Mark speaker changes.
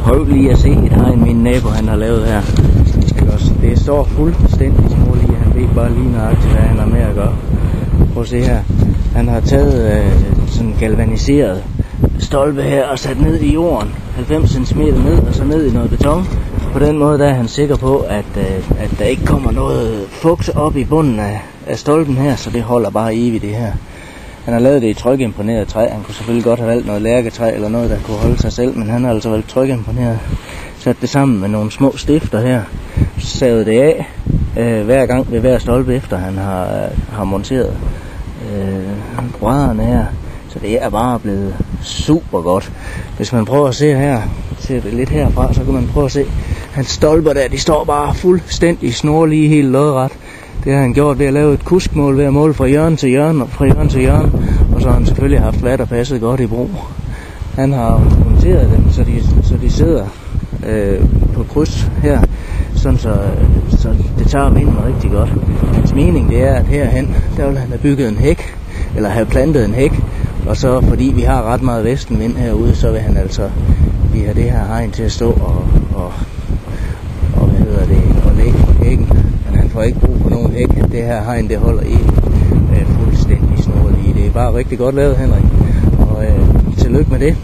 Speaker 1: Prøv lige at se et hegn, min nabo han har lavet her. Det står fuldstændig smålige. Han ved bare lige nøjagtigt, hvad han har med at gøre. Prøv at se her. Han har taget sådan galvaniseret stolpe her og sat ned i jorden. 90 cm ned og så ned i noget beton. På den måde der er han sikker på, at der ikke kommer noget fugt op i bunden af stolpen her, så det holder bare evigt det her. Han har lavet det i trykimponeret træ. Han kunne selvfølgelig godt have valgt noget lærketræ eller noget, der kunne holde sig selv, men han har altså valgt trykimponeret. Sat det sammen med nogle små stifter her. Savet det af hver gang ved hver stolpe, efter han har monteret brædderne her. Så det er bare blevet super godt. Hvis man prøver at se her, ser det lidt herfra, så kan man prøve at se, hans stolper der, de står bare fuldstændig snorlige, helt lodret. Det har han gjort ved at lave et kuskmål, ved at måle fra hjørne til hjørne, og fra hjørne til hjørne. Og så har han selvfølgelig haft hvad der passet godt i brug. Han har monteret dem, så de sidder på kryds her, sådan så det tager vinden rigtig godt. Hans mening det er, at herhen, der vil han have bygget en hæk, eller have plantet en hæk, og så fordi vi har ret meget vestenvind herude, så vil han altså lige have det her hegn til at stå og lægge på hækken. Men han får ikke brug for nogen hæk. Det her hegn, det holder fuldstændig snorlige. Det er bare rigtig godt lavet, Henrik, og tillykke med det.